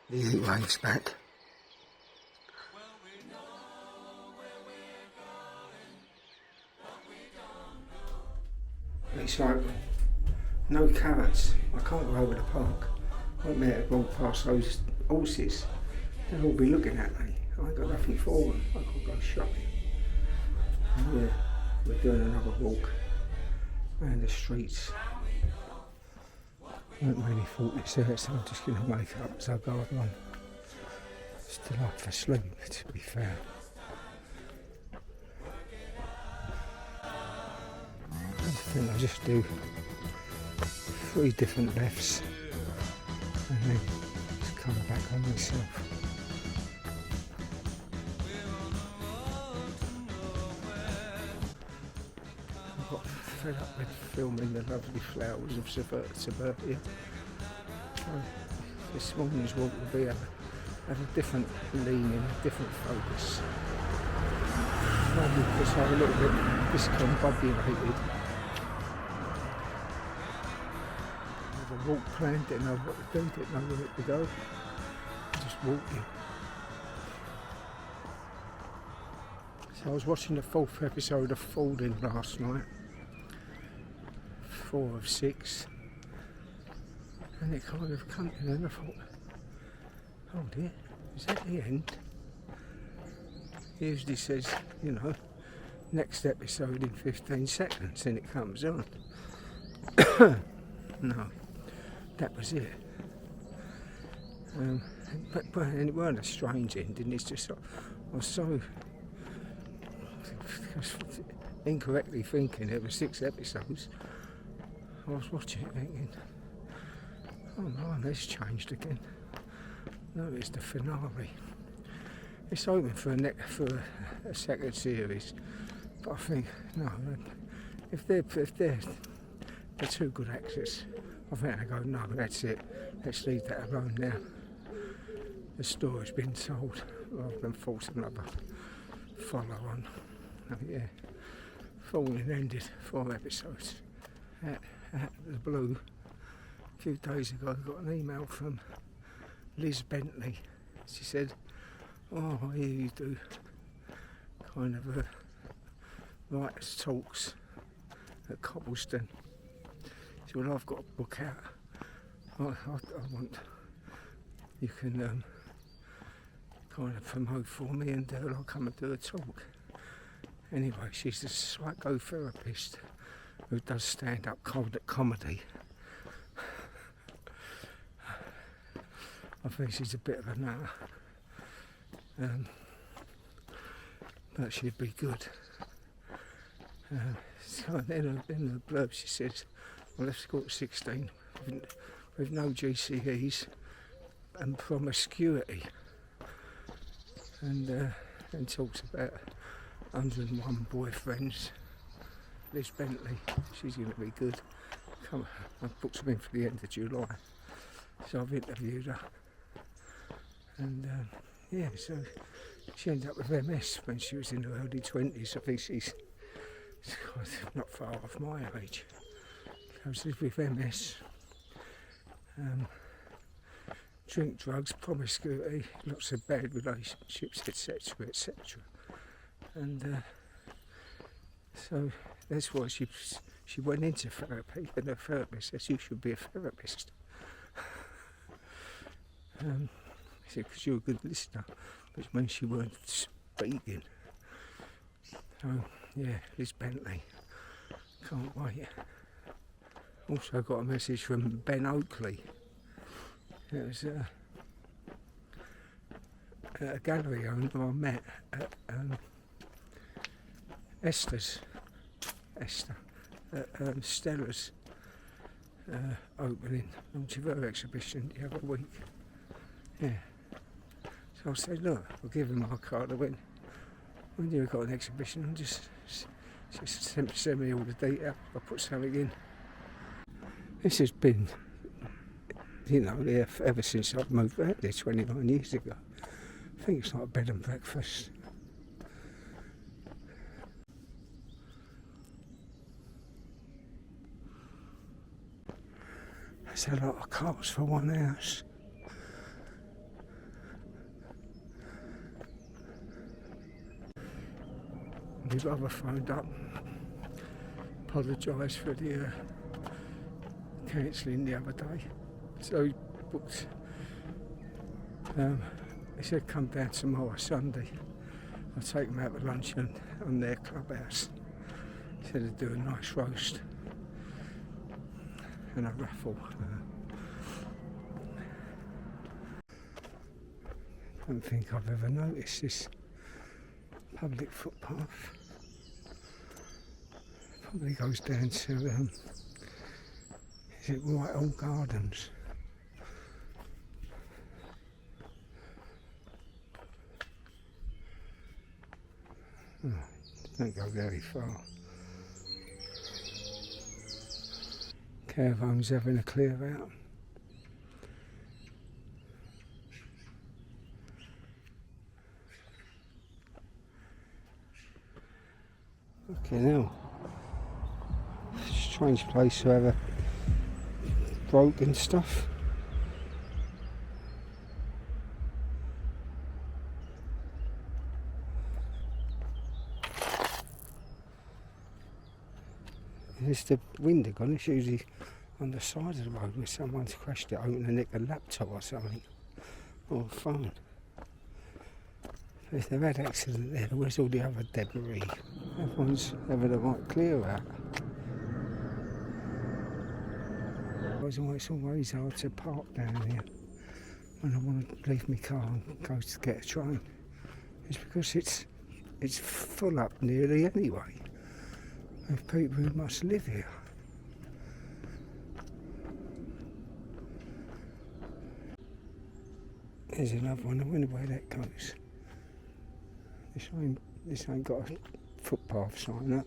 The heat wave's back. It's like no carrots. I can't go over the park. I won't be able to walk past those horses. They'll all be looking at me. I ain't got nothing for them. I can't go shopping. Yeah, we're doing another walk around the streets. I haven't really thought this out, so I'm just going to wake up as I go along. Still up for sleep, to be fair. I think I'll just do 3 different lefts and then just come back on myself. I got fed up with filming the lovely flowers of suburbia. So this morning's walk will be have a different leaning, a different focus. Maybe because I'm a little bit discombobulated. I have a walk plan, didn't know what to do, didn't know where to go. Just walking. So I was watching the 4th episode of Falling last night. 4 of 6. And it kind of come in and I thought, oh dear, is that the end? It usually says, you know, next episode in 15 seconds and it comes on. No, that was it. But it weren't a strange ending, it's just I was so incorrectly thinking it was 6 episodes. I was watching it thinking, oh no, it's changed again. No, it's the finale. It's open for a second series, but I think no. If they're 2 good actors, I think they go no, that's it. Let's leave that alone now. The story's been told rather than force another follow on. Oh, yeah, Falling ended 4 episodes. At the blue, a few days ago, I got an email from Liz Bentley. She said, oh, I hear you do kind of writers' talks at Cobblestone. She said, well, I've got a book out. I want, you can kind of promote for me and I'll come and do a talk. Anyway, she's a psychotherapist who does stand-up comedy. I think she's a bit of a nutter. But she'd be good. So in the blurb she says, well, let's go to 16 with no GCEs and promiscuity. And talks about 101 boyfriends. Liz Bentley, she's going to be good. Come, I've booked them in for the end of July. So I've interviewed her. And yeah, so she ended up with MS when she was in her early 20s. I think she's not far off my age. So she lived with MS, drink, drugs, promiscuity, lots of bad relationships, etc., etc. And so that's why she went into therapy, and her therapist says you should be a therapist. He said, because you're a good listener, but when she weren't speaking. So, yeah, Liz Bentley. Can't wait. Also got a message from Ben Oakley. It was a gallery owner I met at Stella's opening, launch of her exhibition the other week. Yeah. So I said, look, I'll give him my card. I went, when you got an exhibition, and just send me all the detail. I'll put something in. This has been, you know, there ever since I've moved out there 29 years ago. I think it's like a bed and breakfast. There's a lot of cars for one house. my brother phoned up, apologised for the cancelling the other day. So he booked, he said come down tomorrow, Sunday. I'll take him out to lunch on their clubhouse. He said he'd do a nice roast and a raffle. I don't think I've ever noticed this public footpath. Probably goes down to, is it Whitehall Gardens? Oh, don't go very far. Caravan's having a clear out. Okay, now, strange place to have a broken stuff. Is the window gone? It's usually on the side of the road where someone's crashed it open and nicked a laptop or something, or a phone. If they've had accident there, where's all the other debris? Everyone's having a right clear out. It's always hard to park down here when I want to leave my car and go to get a train. It's because it's full up nearly anyway of people who must live here. There's another one. I wonder where that goes. This ain't got a footpath sign up.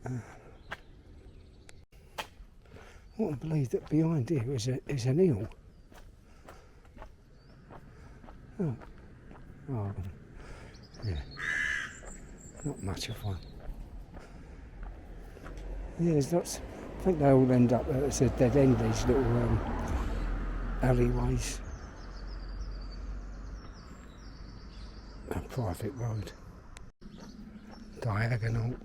I want to believe that behind here is an hill. Oh, yeah, not much of one. Yeah, there's lots. I think they all end up as a dead end. These little alleyways. A private road. Diagonal.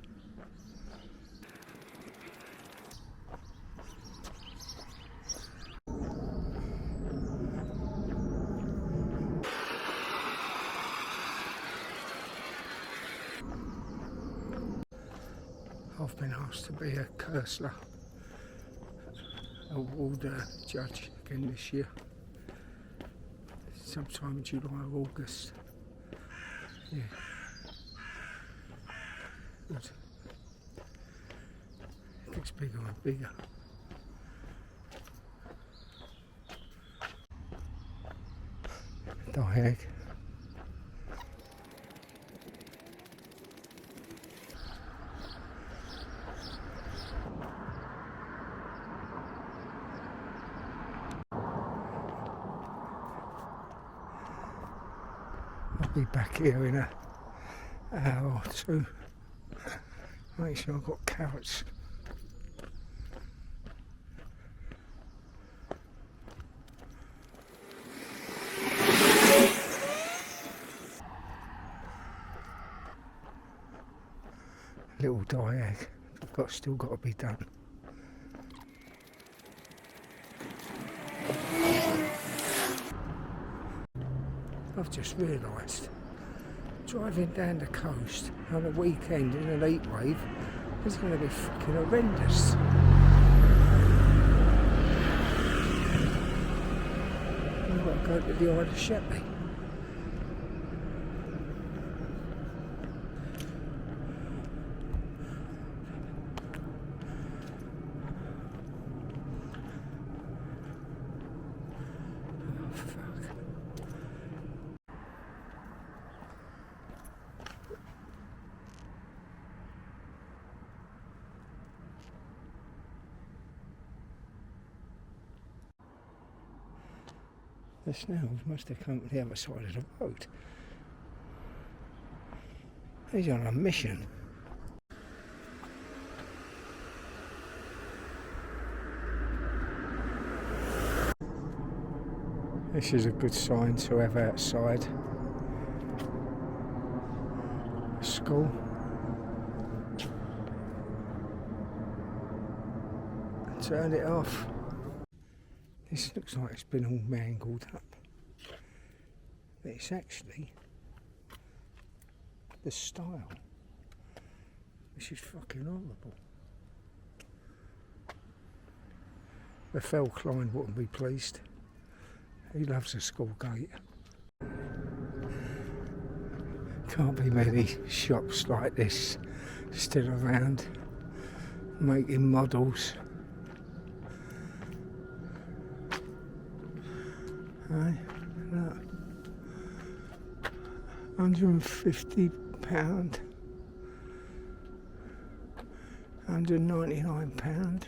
I've been asked to be a Consul award judge again this year, sometime in July or August. Yeah. Good. It gets bigger and bigger. Diag. I'll be back here in an hour or two. Make sure I've got carrots. Little diag, still got to be done. I've just realised, driving down the coast on a weekend in an heat wave is going to be fucking horrendous. I've got to go to the Isle of Sheppey. The snails must have come to the other side of the road. He's on a mission. This is a good sign to have outside. school. And turn it off. This looks like it's been all mangled up. But it's actually the style, which is fucking horrible. Rafael Klein wouldn't be pleased. He loves a school gate. Can't be many shops like this still around making models. Right, look. £150, £199.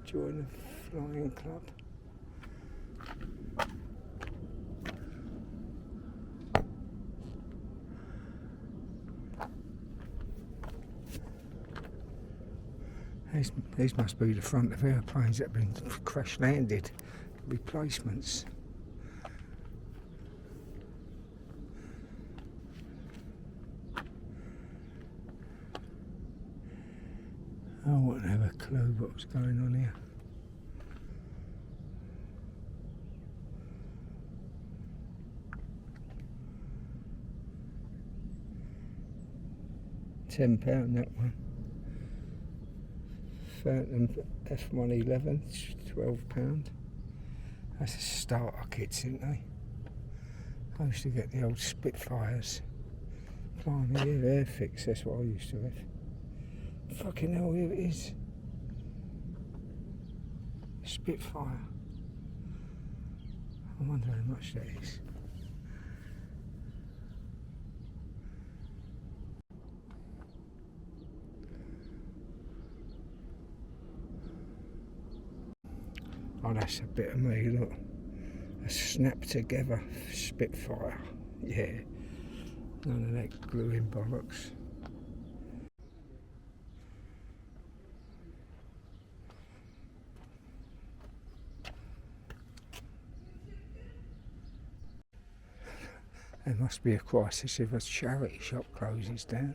Join the flying club. These must be the front of airplanes that have been crash landed. Replacements. I wouldn't have a clue what was going on here. £10 that one. Phantom F111, £12. That's a starter kits, isn't they? I used to get the old Spitfires. Blimey, here, Airfix, that's what I used to have. Fucking hell, here it is. Spitfire. I wonder how much that is. Oh, that's a bit of me, look. A snap together Spitfire. Yeah. None of that gluing bollocks. There must be a crisis if a charity shop closes down.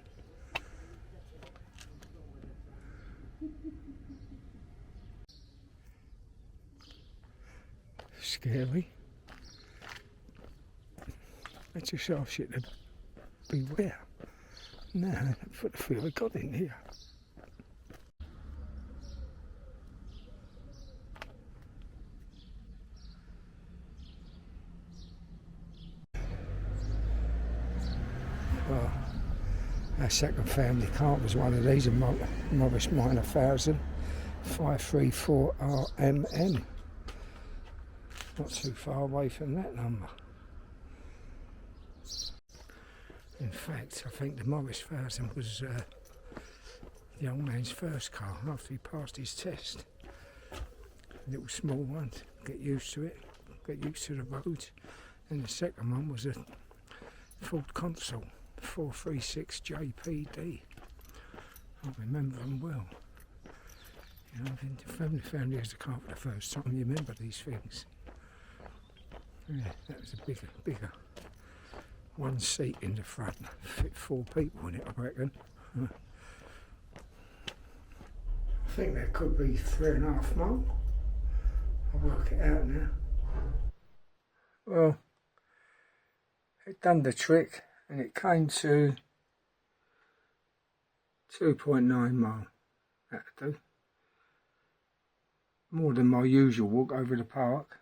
Scary. I just ask you to beware. No, put the fear of God in here. Well, our second family car was one of these, a Morris Minor 1000 534 RMM. Not too far away from that number. In fact, I think the Morris 1000 was the old man's first car after he passed his test. A little small one, get used to it, get used to the roads. And the second one was a Ford Consul 436 JPD. I remember them well. You know, the family has the car for the first time, you remember these things. Yeah, that was a bigger one seat in the front, fit 4 people in it, I reckon. I think that could be 3.5 mile. I'll work it out now. Well, it done the trick and it came to 2.9 mile. That'll do. More than my usual walk over the park.